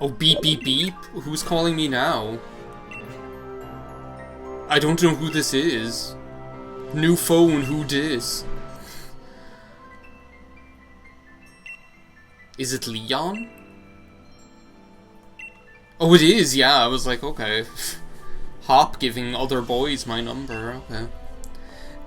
Oh, beep, beep, beep. Who's calling me now? I don't know who this is. New phone, who dis? Is it Leon? Oh, it is, yeah. I was like, okay. Hop giving other boys my number, okay.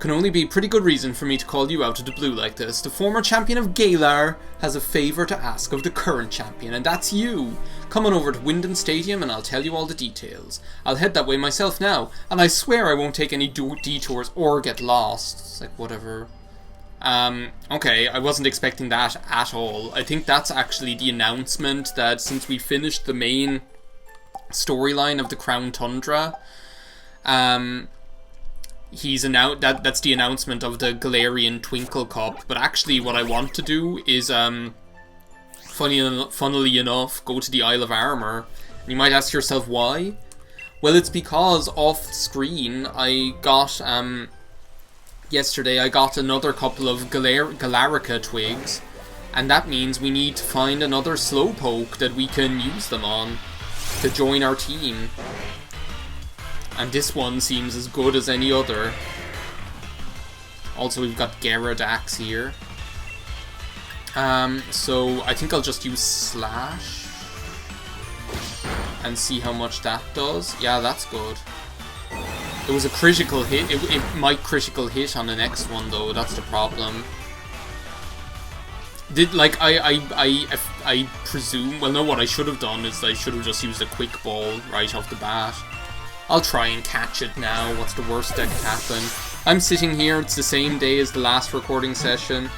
Can only be a pretty good reason for me to call you out of the blue like this. The former champion of Galar has a favour to ask of the current champion, and that's you. Come on over to Wyndon Stadium and I'll tell you all the details. I'll head that way myself now, and I swear I won't take any detours or get lost. It's like, whatever. Okay, I wasn't expecting that at all. I think that's actually the announcement that since we finished the main storyline of the Crown Tundra, he's announced that's the announcement of the Galarian Twinkle Cup. But actually what I want to do is funnily enough go to the Isle of Armor. And you might ask yourself why. Well, it's because off screen I got yesterday I got another couple of Galarica twigs, and that means we need to find another Slowpoke that we can use them on to join our team. And this one seems as good as any other. Also, we've got Gyarados here. So I think I'll just use Slash and see how much that does. Yeah, that's good. It was a critical hit. It might critical hit on the next one though. That's the problem. I presume. Well, no. What I should have done is I should have just used a quick ball right off the bat. I'll try and catch it now. What's the worst that could happen? I'm sitting here. It's the same day as the last recording session.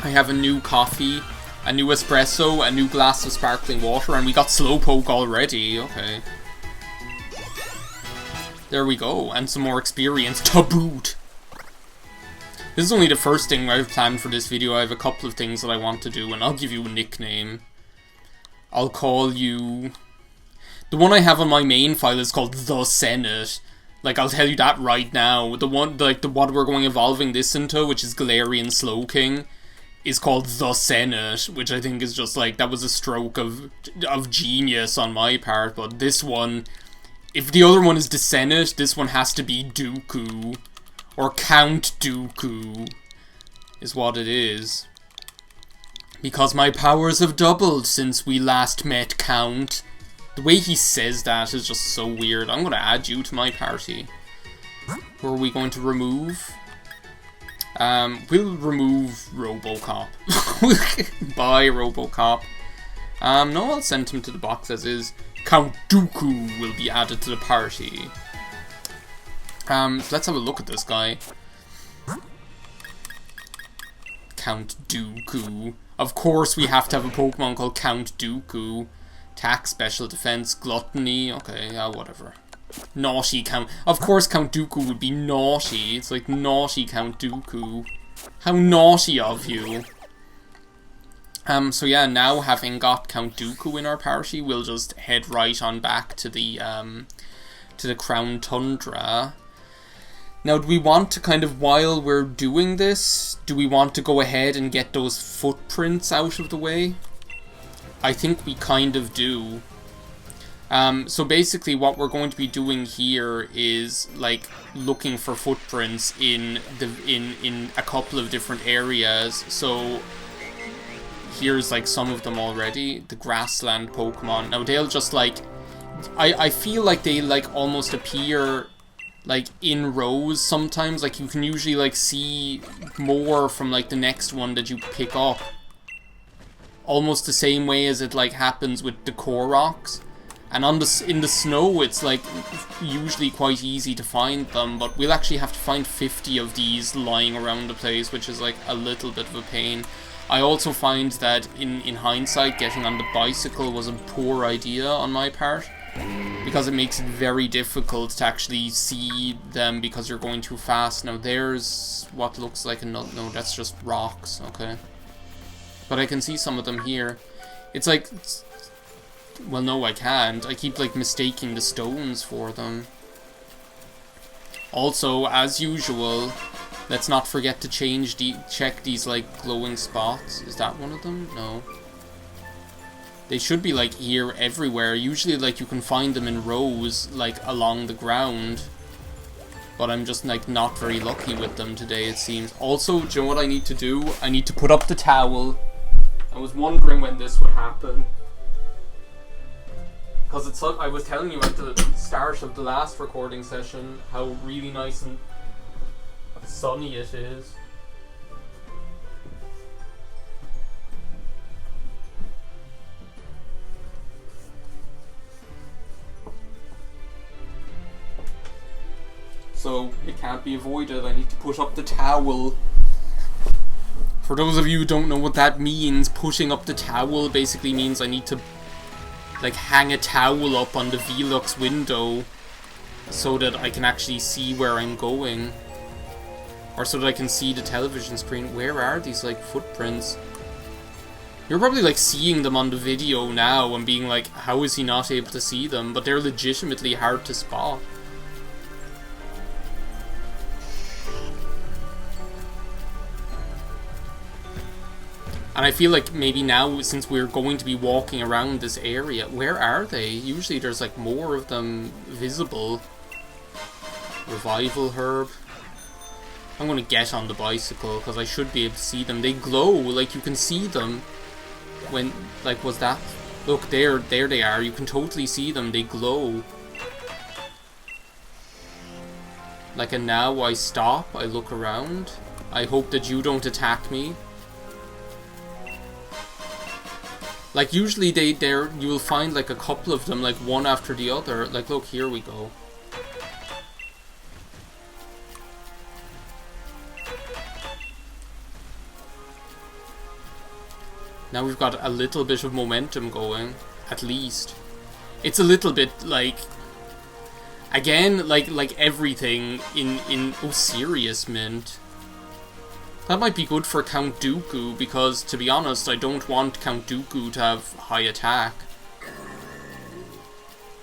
I have a new coffee, a new espresso, a new glass of sparkling water, and we got Slowpoke already. Okay. There we go. And some more experience to boot. This is only the first thing I've planned for this video. I have a couple of things that I want to do, and I'll give you a nickname. I'll call you... The one I have on my main file is called The Senate. Like, I'll tell you that right now. The one, like, the what we're going evolving this into, which is Galarian Slowking, is called The Senate, which I think is just, like, that was a stroke of genius on my part. But this one, if the other one is the Senate, this one has to be Dooku. Or Count Dooku, is what it is. Because my powers have doubled since we last met, Count. The way he says that is just so weird. I'm going to add you to my party. Who are we going to remove? We'll remove Robocop. Bye, Robocop. No, I'll send him to the box as is. Count Dooku will be added to the party. Let's have a look at this guy. Count Dooku. Of course we have to have a Pokemon called Count Dooku. Attack, special defense, gluttony. Okay, yeah, whatever. Naughty Count. Of course Count Dooku would be naughty. It's like naughty Count Dooku. How naughty of you. So yeah, now having got Count Dooku in our party, we'll just head right on back to the Crown Tundra. Now, do we want to kind of, while we're doing this, do we want to go ahead and get those footprints out of the way? I think we kind of do. So basically what we're going to be doing here is, like, looking for footprints in a couple of different areas. So here's, like, some of them already. The grassland Pokemon. Now, they'll just, like... I feel like they, like, almost appear... like, in rows sometimes. Like, you can usually, like, see more from, like, the next one that you pick up. Almost the same way as it, like, happens with the Koroks. And in the snow, it's, like, usually quite easy to find them. But we'll actually have to find 50 of these lying around the place, which is, like, a little bit of a pain. I also find that, in hindsight, getting on the bicycle was a poor idea on my part. Because it makes it very difficult to actually see them because you're going too fast. Now there's what looks like a nut. No, that's just rocks. Okay. But I can see some of them here. It's like... well, no, I can't. I keep, like, mistaking the stones for them. Also, as usual, let's not forget to check these, like, glowing spots. Is that one of them? No. They should be, like, here everywhere. Usually, like, you can find them in rows, like, along the ground. But I'm just, like, not very lucky with them today, it seems. Also, do you know what I need to do? I need to put up the towel. I was wondering when this would happen. Because it's like I was telling you at the start of the last recording session how really nice and sunny it is. So it can't be avoided. I need to put up the towel. For those of you who don't know what that means, putting up the towel basically means I need to, like, hang a towel up on the Velux window so that I can actually see where I'm going. Or so that I can see the television screen. Where are these, like, footprints? You're probably, like, seeing them on the video now and being like, how is he not able to see them? But they're legitimately hard to spot. And I feel like maybe now, since we're going to be walking around this area, where are they? Usually there's, like, more of them visible. Revival herb. I'm gonna get on the bicycle, because I should be able to see them. They glow, like, you can see them. When, like, was that? Look, there they are. You can totally see them. They glow. Like, and now I stop, I look around. I hope that you don't attack me. Like, usually you will find, like, a couple of them, like, one after the other. Like, look, here we go. Now we've got a little bit of momentum going, at least. It's a little bit, like... Again, like everything in Osiris Mint. That might be good for Count Dooku, because, to be honest, I don't want Count Dooku to have high attack.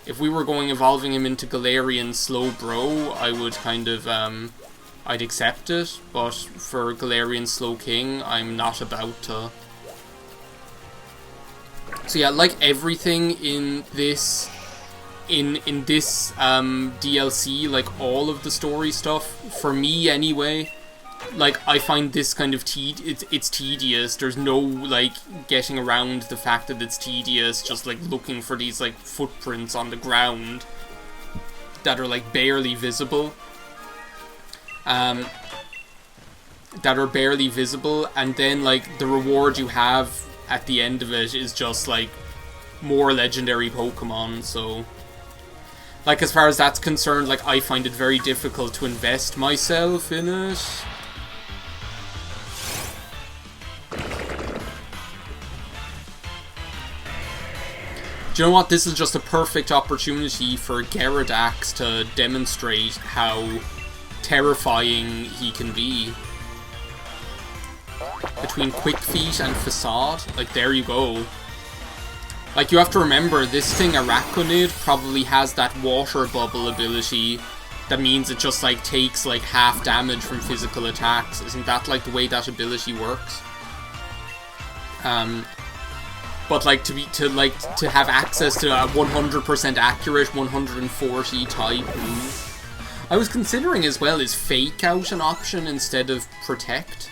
If we were evolving him into Galarian Slow Bro, I would kind of, I'd accept it, but for Galarian Slow King, I'm not about to. So yeah, like everything in this, in this, DLC, like all of the story stuff, for me anyway, like, I find this kind of it's tedious. There's no, like, getting around the fact that it's tedious, just, like, looking for these, like, footprints on the ground that are, like, barely visible. That are barely visible, and then, like, the reward you have at the end of it is just, like, more legendary Pokemon, so... Like, as far as that's concerned, like, I find it very difficult to invest myself in it. Do you know what? This is just a perfect opportunity for Gyarados to demonstrate how terrifying he can be. Between Quick Feet and Facade, like, there you go. Like, you have to remember, this thing, Araquanid, probably has that water bubble ability. That means it just, like, takes, like, half damage from physical attacks. Isn't that, like, the way that ability works? But, like, to have access to a 100% accurate 140 type move. I was considering as well, is Fake Out an option instead of Protect?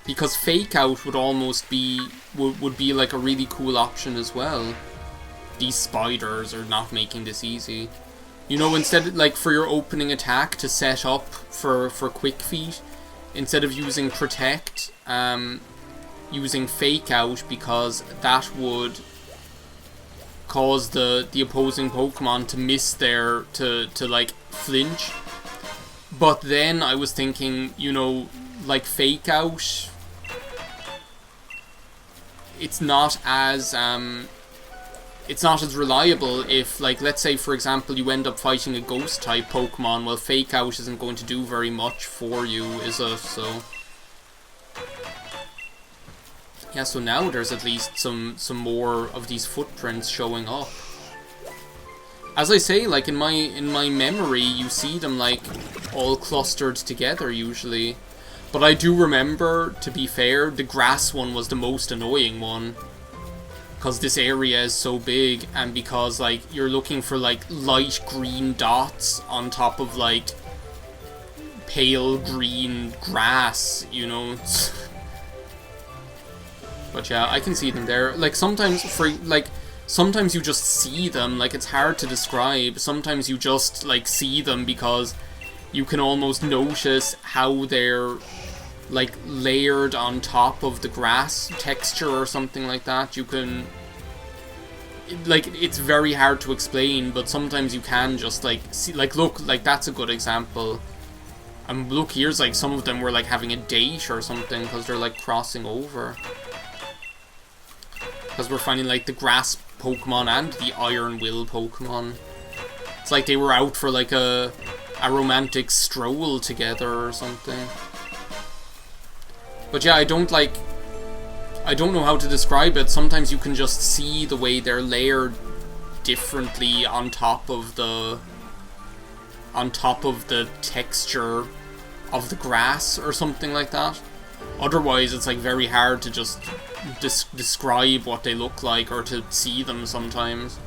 Because Fake Out would almost be, would be like a really cool option as well. These spiders are not making this easy. You know, instead, like, for your opening attack to set up for Quick Feet, instead of using Protect, using Fake Out, because that would cause the opposing Pokemon to miss their, to like, flinch. But then I was thinking, you know, like, Fake Out, it's not as reliable if, like, let's say, for example, you end up fighting a Ghost-type Pokemon. Well, Fake Out isn't going to do very much for you, is it? So... yeah, so now there's at least some more of these footprints showing up. As I say, like, in my memory, you see them, like, all clustered together, usually. But I do remember, to be fair, the grass one was the most annoying one. because this area is so big, and because like you're looking for like light green dots on top of like pale green grass, you know. But yeah, I can see them there. Like sometimes sometimes you just see them, like it's hard to describe. Sometimes you just like see them because you can almost notice how they're like layered on top of the grass texture or something like that. You can, like, it's very hard to explain, but sometimes you can just like see, like, look, like that's a good example. And look, here's like some of them were like having a date or something because they're like crossing over. Because we're finding like the grass Pokemon and the Iron Will Pokemon. It's like they were out for like a romantic stroll together or something. But yeah, I don't know how to describe it. Sometimes you can just see the way they're layered differently on top of the texture of the grass or something like that. Otherwise, it's like very hard to just describe what they look like or to see them sometimes.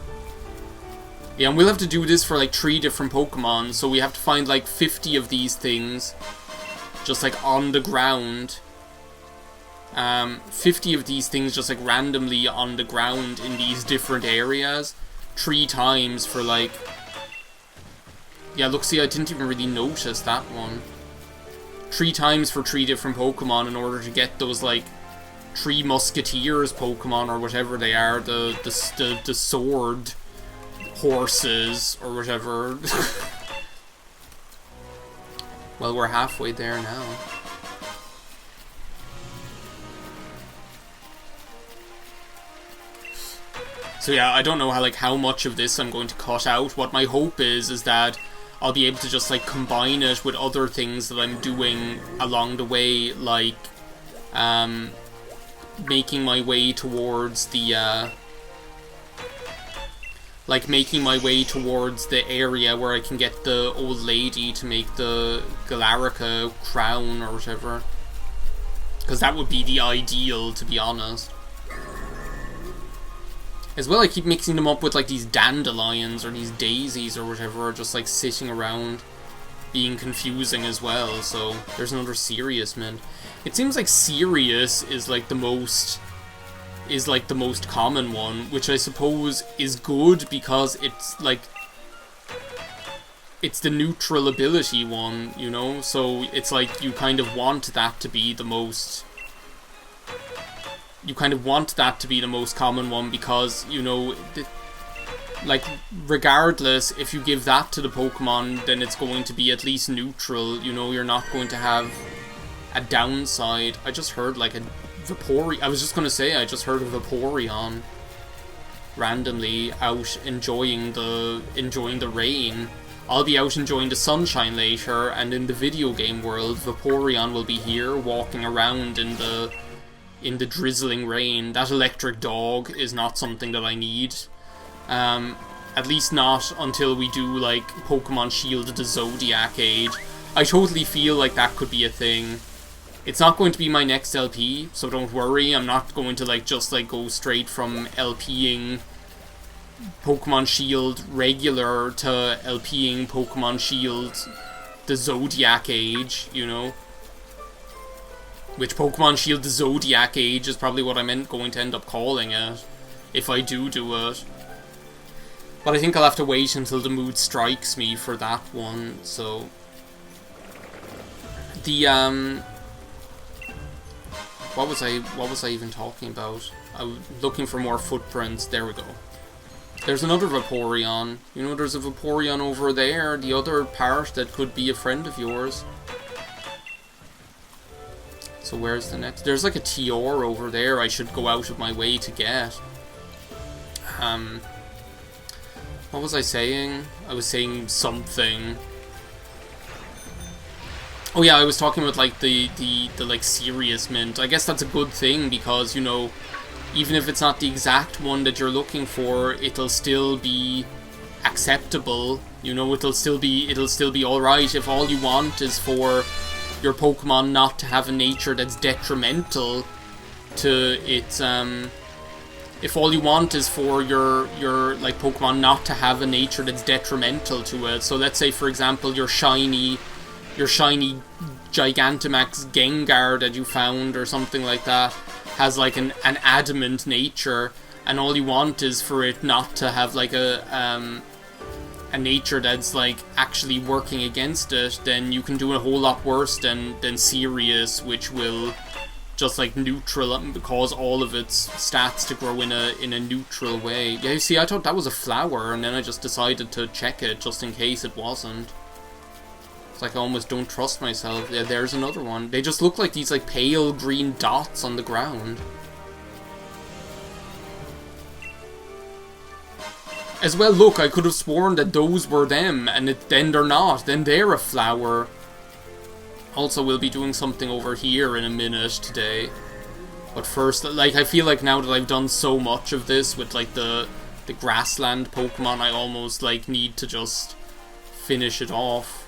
Yeah, and we'll have to do this for like 3 different Pokemon, so we have to find like 50 of these things just like on the ground. 50 of these things just like randomly on the ground in these different areas 3 times for like... Yeah, look, see, I didn't even really notice that one. 3 times for 3 different Pokemon in order to get those like 3 Musketeers Pokemon or whatever they are, the sword horses or whatever. Well, we're halfway there now. So yeah, I don't know how much of this I'm going to cut out. What my hope is that I'll be able to just like combine it with other things that I'm doing along the way, like making my way towards the area where I can get the old lady to make the Galarica crown or whatever. Because that would be the ideal, to be honest. As well, I keep mixing them up with like these dandelions or these daisies or whatever, just like sitting around being confusing as well. So there's another Serious Mint. It seems like Serious is like the most common one, which I suppose is good because it's like it's the neutral ability one, you know? So it's like you kind of want that to be the most... You kind of want that to be the most common one because, you know, like, regardless, if you give that to the Pokemon, then it's going to be at least neutral, you know, you're not going to have a downside. I just heard, like, a Vaporeon. I was just going to say, I just heard a Vaporeon randomly out enjoying the rain. I'll be out enjoying the sunshine later, and in the video game world, Vaporeon will be here, walking around in the drizzling rain. That electric dog is not something that I need. At least not until we do, like, Pokemon Shield the Zodiac Age. I totally feel like that could be a thing. It's not going to be my next LP, so don't worry. I'm not going to, like, just, like, go straight from LPing Pokemon Shield regular to LPing Pokemon Shield the Zodiac Age, you know? Which Pokemon Shield the Zodiac Age is probably what I'm going to end up calling it, if I do it. But I think I'll have to wait until the mood strikes me for that one, so... The, What was I even talking about? I was looking for more footprints. There we go. There's another Vaporeon. You know, there's a Vaporeon over there, the other part that could be a friend of yours. So where's the next? There's like a Tior over there I should go out of my way to get. What was I saying? I was saying something. Oh yeah, I was talking about like the like Serious Mint. I guess that's a good thing because, you know, even if it's not the exact one that you're looking for, it'll still be acceptable. You know, it'll still be alright if all you want is for your Pokemon not to have a nature that's detrimental to its if all you want is for your like Pokemon not to have a nature that's detrimental to it. So let's say, for example, your shiny Gigantamax Gengar that you found or something like that has like an adamant nature, and all you want is for it not to have like a nature that's like actually working against it, then you can do a whole lot worse than Sirius, which will just like neutral cause all of its stats to grow in a neutral way. Yeah, you see, I thought that was a flower, and then I just decided to check it just in case it wasn't. It's like I almost don't trust myself. Yeah, there's another one. They just look like these like pale green dots on the ground. As well, look, I could have sworn that those were them, and then they're not. Then they're a flower. Also, we'll be doing something over here in a minute today. But first, like, I feel like now that I've done so much of this with, like, the grassland Pokemon, I almost, like, need to just finish it off.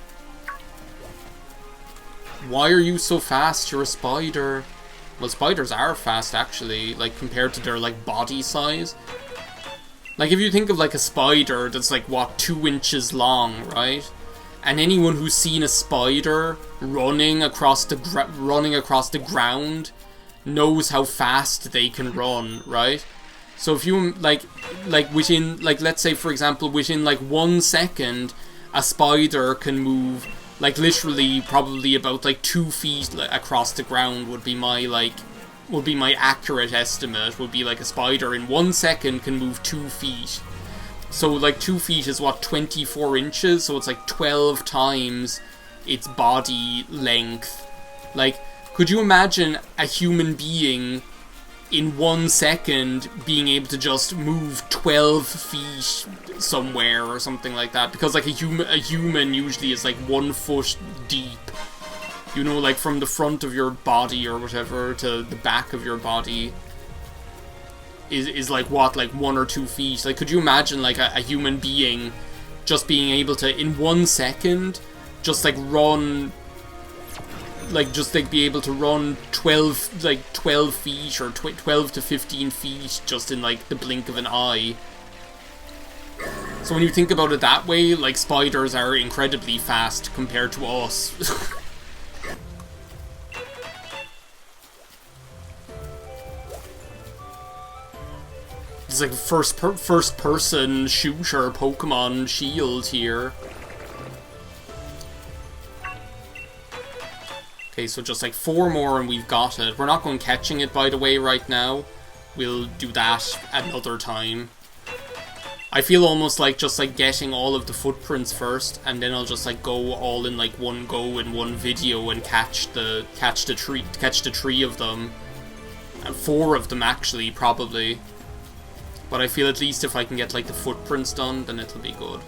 Why are you so fast? You're a spider. Well, spiders are fast, actually, like, compared to their, like, body size. Like, if you think of, like, a spider that's, like, what, 2 inches long, right? And anyone who's seen a spider running across the ground knows how fast they can run, right? So if you, like within, like, let's say, for example, within, like, 1 second, a spider can move, like, literally probably about, like, 2 feet across the ground would be my accurate estimate, would be like a spider in 1 second can move 2 feet. So like 2 feet is what, 24 inches? So it's like 12 times its body length. Like, could you imagine a human being in 1 second being able to just move 12 feet somewhere or something like that? Because like a human usually is like 1 foot deep. You know, like from the front of your body or whatever to the back of your body is like what, like 1 or 2 feet. Like, could you imagine like a human being just being able to, in 1 second, just like run, like just like be able to run 12 feet or 12 to 15 feet just in like the blink of an eye. So when you think about it that way, like spiders are incredibly fast compared to us. It's like first person shooter Pokemon Shield here. Okay, so just like 4 more and we've got it. We're not going catching it, by the way, right now. We'll do that another time. I feel almost like just like getting all of the footprints first, and then I'll just like go all in like one go in one video and catch the tree of them. And 4 of them actually, probably. But I feel at least if I can get like the footprints done, then it'll be good.